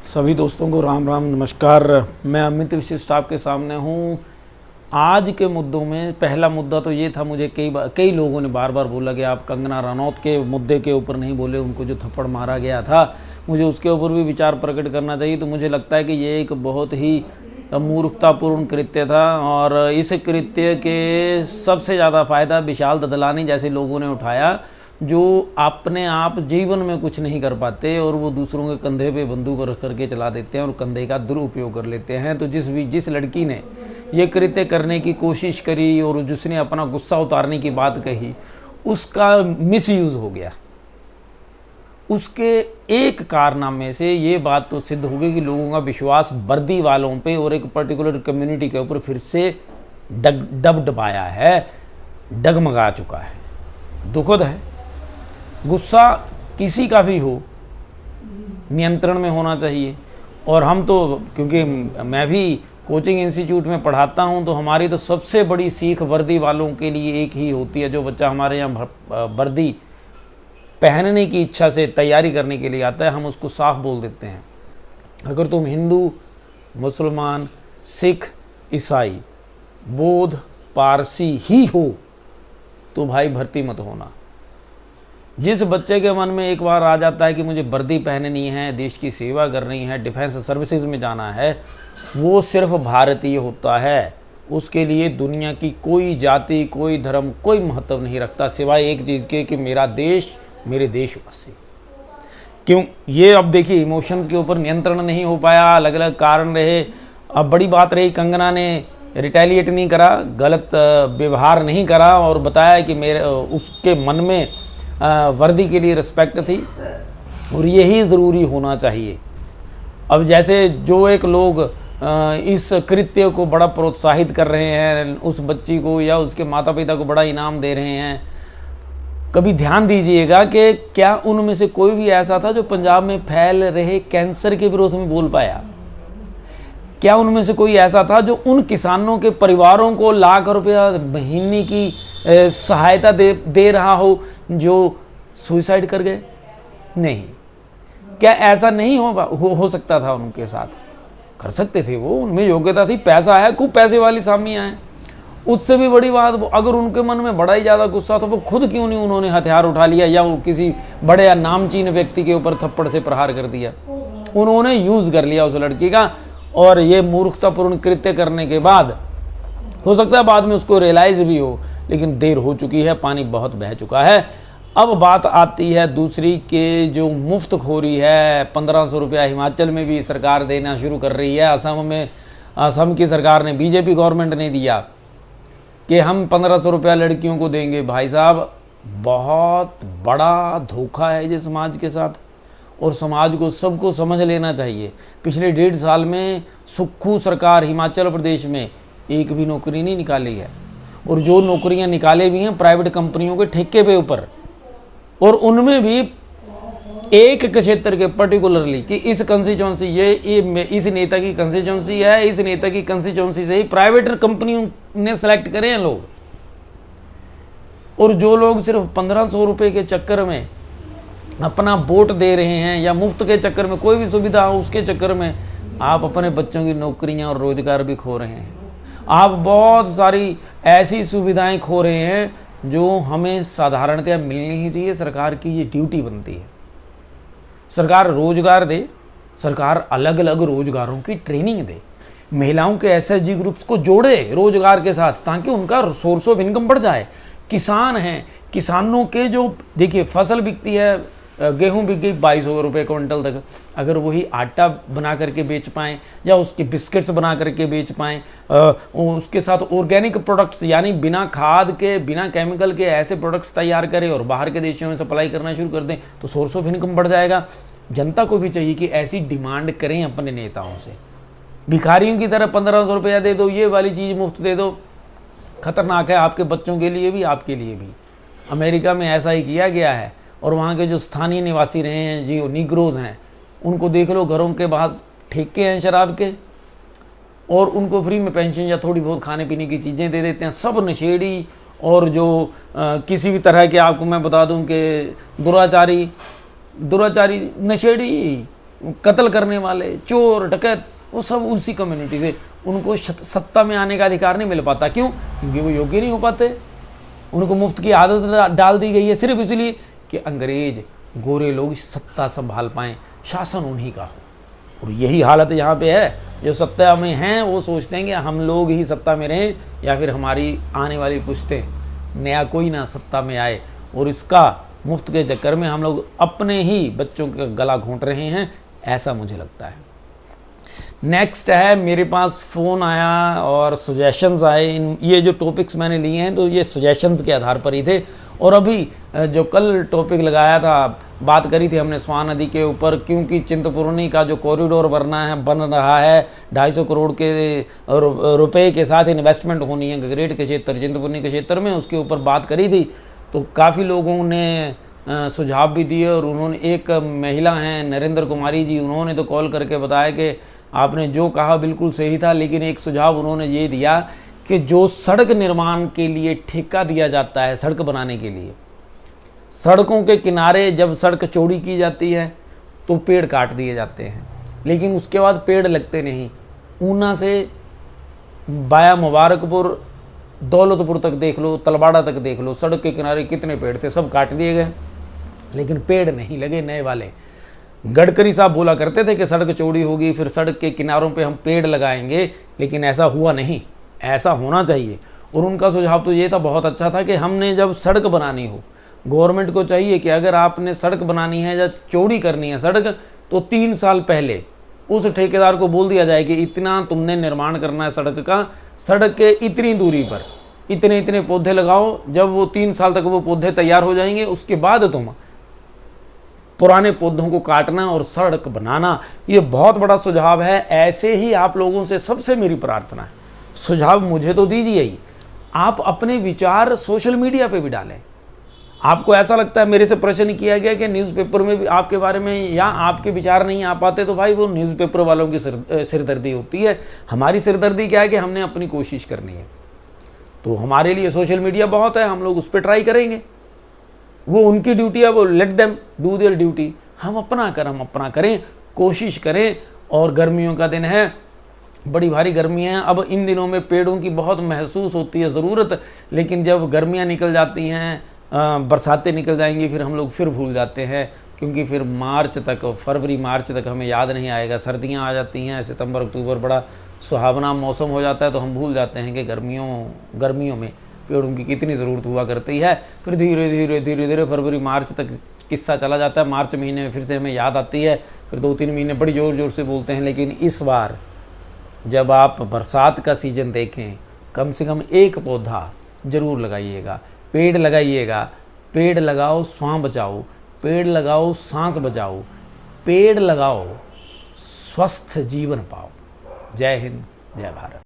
सभी दोस्तों को राम राम नमस्कार। मैं अमित विशिष्ट आपके सामने हूँ। आज के मुद्दों में पहला मुद्दा तो ये था, मुझे कई लोगों ने बार बार बोला कि आप कंगना रनौत के मुद्दे के ऊपर नहीं बोले, उनको जो थप्पड़ मारा गया था मुझे उसके ऊपर भी विचार प्रकट करना चाहिए। तो मुझे लगता है कि ये एक बहुत ही मूर्खतापूर्ण कृत्य था और इस कृत्य के सबसे ज़्यादा फ़ायदा विशाल ददलानी जैसे लोगों ने उठाया, जो अपने आप जीवन में कुछ नहीं कर पाते और वो दूसरों के कंधे पे बंदूक रख करके चला देते हैं और कंधे का दुरुपयोग कर लेते हैं। तो जिस लड़की ने ये कृत्य करने की कोशिश करी और जिसने अपना गुस्सा उतारने की बात कही, उसका मिसयूज़ हो गया। उसके एक कारनामे से ये बात तो सिद्ध हो गई कि लोगों का विश्वास वर्दी वालों पे और एक पर्टिकुलर कम्युनिटी के ऊपर फिर से डबडबाया है, डगमगा चुका है। दुखद है। गुस्सा किसी का भी हो नियंत्रण में होना चाहिए। और हम तो, क्योंकि मैं भी कोचिंग इंस्टीट्यूट में पढ़ाता हूं, तो हमारी तो सबसे बड़ी सीख वर्दी वालों के लिए एक ही होती है। जो बच्चा हमारे यहाँ वर्दी पहनने की इच्छा से तैयारी करने के लिए आता है, हम उसको साफ बोल देते हैं, अगर तुम हिंदू, मुसलमान, सिख, ईसाई, बौद्ध, पारसी ही हो तो भाई भर्ती मत होना। जिस बच्चे के मन में एक बार आ जाता है कि मुझे वर्दी पहननी है, देश की सेवा करनी है, डिफेंस सर्विसेज में जाना है, वो सिर्फ भारतीय होता है। उसके लिए दुनिया की कोई जाति, कोई धर्म, कोई महत्व नहीं रखता, सिवाय एक चीज़ के कि मेरा देश, मेरे देशवासी। क्यों? ये अब देखिए, इमोशंस के ऊपर नियंत्रण नहीं हो पाया, अलग अलग कारण रहे। अब बड़ी बात रही, कंगना ने रिटेलिएट नहीं करा, गलत व्यवहार नहीं करा और बताया कि मेरे उसके मन में वर्दी के लिए रिस्पेक्ट थी और यही ज़रूरी होना चाहिए। अब जैसे जो एक लोग इस कृत्य को बड़ा प्रोत्साहित कर रहे हैं, उस बच्ची को या उसके माता पिता को बड़ा इनाम दे रहे हैं, कभी ध्यान दीजिएगा कि क्या उनमें से कोई भी ऐसा था जो पंजाब में फैल रहे कैंसर के विरोध में बोल पाया? क्या उनमें से कोई ऐसा था जो उन किसानों के परिवारों को लाख रुपया महीने की सहायता दे रहा हो जो सुसाइड कर गए? नहीं। क्या ऐसा नहीं हो सकता था? उनके साथ कर सकते थे वो, उनमें योग्यता थी, पैसा है, खूब पैसे वाली सामियाँ हैं। उससे भी बड़ी बात, अगर उनके मन में बड़ा ही ज़्यादा गुस्सा था, वो खुद क्यों नहीं उन्होंने हथियार उठा लिया या किसी बड़े या नामचीन व्यक्ति के ऊपर थप्पड़ से प्रहार कर दिया? उन्होंने यूज़ कर लिया उस लड़की का और ये मूर्खतापूर्ण कृत्य करने के बाद हो सकता है बाद में उसको रियलाइज़ भी हो, लेकिन देर हो चुकी है, पानी बहुत बह चुका है। अब बात आती है दूसरी के जो मुफ्तखोरी है। 1500 रुपया हिमाचल में भी सरकार देना शुरू कर रही है। असम की सरकार ने, बीजेपी गवर्नमेंट ने दिया कि हम 1500 रुपया लड़कियों को देंगे। भाई साहब, बहुत बड़ा धोखा है ये समाज के साथ और समाज को सबको समझ लेना चाहिए। पिछले 1.5 साल में सुक्खू सरकार हिमाचल प्रदेश में एक भी नौकरी नहीं निकाली है और जो नौकरियां निकाले भी हैं प्राइवेट कंपनियों के ठेके पे ऊपर, और उनमें भी एक क्षेत्र के पर्टिकुलरली कि इस कंस्टिट्यूंसी ये इस नेता की कंस्टिट्यूंसी है, इस नेता की कंस्टिट्यूंसी से ही प्राइवेट कंपनियों ने सेलेक्ट करे हैं लोग। और जो लोग सिर्फ 1500 रुपये के चक्कर में अपना वोट दे रहे हैं या मुफ्त के चक्कर में कोई भी सुविधा हो उसके चक्कर में आप अपने बच्चों की नौकरियां और रोजगार भी खो रहे हैं। आप बहुत सारी ऐसी सुविधाएं खो रहे हैं जो हमें साधारणतया मिलनी ही चाहिए। सरकार की ये ड्यूटी बनती है। सरकार रोजगार दे, सरकार अलग अलग रोजगारों की ट्रेनिंग दे, महिलाओं के एसएचजी ग्रुप्स को जोड़े रोजगार के साथ ताकि उनका सोर्स ऑफ इनकम बढ़ जाए। किसान हैं, किसानों के जो देखिए फसल बिकती है, गेहूं बिक गई 2200 रुपये क्विंटल तक, अगर वही आटा बना करके बेच पाएँ या उसके बिस्किट्स बना करके बेच पाएँ, उसके साथ ऑर्गेनिक प्रोडक्ट्स यानी बिना खाद के, बिना केमिकल के ऐसे प्रोडक्ट्स तैयार करें और बाहर के देशों में सप्लाई करना शुरू कर दें, तो सोर्स ऑफ इनकम बढ़ जाएगा। जनता को भी चाहिए कि ऐसी डिमांड करें अपने नेताओं से। भिखारियों की तरह 1500 रुपया दे दो, ये वाली चीज़ मुफ्त दे दो, खतरनाक है आपके बच्चों के लिए भी, आपके लिए भी। अमेरिका में ऐसा ही किया गया है और वहाँ के जो स्थानीय निवासी रहे हैं, जो निग्रोज हैं, उनको देख लो, घरों के बाहर ठेके हैं शराब के और उनको फ्री में पेंशन या थोड़ी बहुत खाने पीने की चीज़ें दे देते हैं। सब नशेड़ी और जो किसी भी तरह के, आपको मैं बता दूं कि दुराचारी नशेड़ी कत्ल करने वाले, चोर, डकैत, वो सब उसी कम्युनिटी से। उनको सत्ता में आने का अधिकार नहीं मिल पाता। क्यों? क्योंकि वो योग्य नहीं हो पाते। उनको मुफ्त की आदत डाल दी गई है सिर्फ इसलिए कि अंग्रेज गोरे लोग सत्ता संभाल पाएँ, शासन उन्हीं का हो। और यही हालत यहाँ पे है। जो सत्ता में हैं वो सोचते हैं कि हम लोग ही सत्ता में रहें या फिर हमारी आने वाली पुश्तें, नया कोई ना सत्ता में आए। और इसका मुफ्त के चक्कर में हम लोग अपने ही बच्चों का गला घोंट रहे हैं, ऐसा मुझे लगता है। नेक्स्ट है, मेरे पास फ़ोन आया और सजेशंस आए। ये जो टॉपिक्स मैंने लिए हैं तो ये सजेशंस के आधार पर ही थे। और अभी जो कल टॉपिक लगाया था, बात करी थी हमने स्वान नदी के ऊपर, क्योंकि चिंतपूर्णी का जो कॉरिडोर बन रहा है 250 करोड़ के रुपए के साथ इन्वेस्टमेंट होनी है गगरेट के क्षेत्र, चिंतपूर्णी के क्षेत्र में, उसके ऊपर बात करी थी। तो काफ़ी लोगों ने सुझाव भी दिए। और उन्होंने, एक महिला हैं नरेंद्र कुमारी जी, उन्होंने तो कॉल करके बताया कि आपने जो कहा बिल्कुल सही था, लेकिन एक सुझाव उन्होंने ये दिया कि जो सड़क निर्माण के लिए ठेका दिया जाता है, सड़क बनाने के लिए, सड़कों के किनारे जब सड़क चौड़ी की जाती है तो पेड़ काट दिए जाते हैं, लेकिन उसके बाद पेड़ लगते नहीं। ऊना से बाया मुबारकपुर, दौलतपुर तक देख लो, तलवाड़ा तक देख लो, सड़क के किनारे कितने पेड़ थे, सब काट दिए गए, लेकिन पेड़ नहीं लगे नए वाले। गडकरी साहब बोला करते थे कि सड़क चौड़ी होगी फिर सड़क के किनारों पे हम पेड़ लगाएंगे, लेकिन ऐसा हुआ नहीं। ऐसा होना चाहिए। और उनका सुझाव तो ये था, बहुत अच्छा था, कि हमने जब सड़क बनानी हो, गवर्नमेंट को चाहिए कि अगर आपने सड़क बनानी है या चौड़ी करनी है सड़क, तो 3 साल पहले उस ठेकेदार को बोल दिया जाए कि इतना तुमने निर्माण करना है सड़क का, सड़क के इतनी दूरी पर इतने इतने पौधे लगाओ। जब वो 3 साल तक वो पौधे तैयार हो जाएंगे, उसके बाद तुम पुराने पौधों को काटना और सड़क बनाना। ये बहुत बड़ा सुझाव है। ऐसे ही आप लोगों से सबसे मेरी प्रार्थना है, सुझाव मुझे तो दीजिए ही, आप अपने विचार सोशल मीडिया पे भी डालें। आपको ऐसा लगता है, मेरे से प्रश्न किया गया कि न्यूज़पेपर में भी आपके बारे में या आपके विचार नहीं आ पाते, तो भाई वो न्यूज़पेपर वालों की सिरदर्दी होती है। हमारी सिरदर्दी क्या है कि हमने अपनी कोशिश करनी है। तो हमारे लिए सोशल मीडिया बहुत है, हम लोग उस पर ट्राई करेंगे। वो उनकी ड्यूटी है, वो let them do their duty. हम अपना करें, कोशिश करें। और गर्मियों का दिन है, बड़ी भारी गर्मी है। अब इन दिनों में पेड़ों की बहुत महसूस होती है ज़रूरत, लेकिन जब गर्मियाँ निकल जाती हैं, बरसातें निकल जाएंगी, फिर हम लोग फिर भूल जाते हैं, क्योंकि फिर मार्च तक, फरवरी मार्च तक हमें याद नहीं आएगा। सर्दियाँ आ जाती हैं, सितंबर अक्टूबर बड़ा सुहावना मौसम हो जाता है, तो हम भूल जाते हैं कि गर्मियों में पेड़ों की कितनी ज़रूरत हुआ करती है। फिर धीरे धीरे फरवरी मार्च तक किस्सा चला जाता है। मार्च महीने में फिर से हमें याद आती है, फिर 2-3 महीने बड़ी ज़ोर से बोलते हैं। लेकिन इस बार जब आप बरसात का सीज़न देखें, कम से कम एक पौधा ज़रूर लगाइएगा, पेड़ लगाइएगा। पेड़ लगाओ, स्वां बचाओ, पेड़ लगाओ, सांस बचाओ, पेड़ लगाओ, स्वस्थ जीवन पाओ। जय हिंद, जय भारत।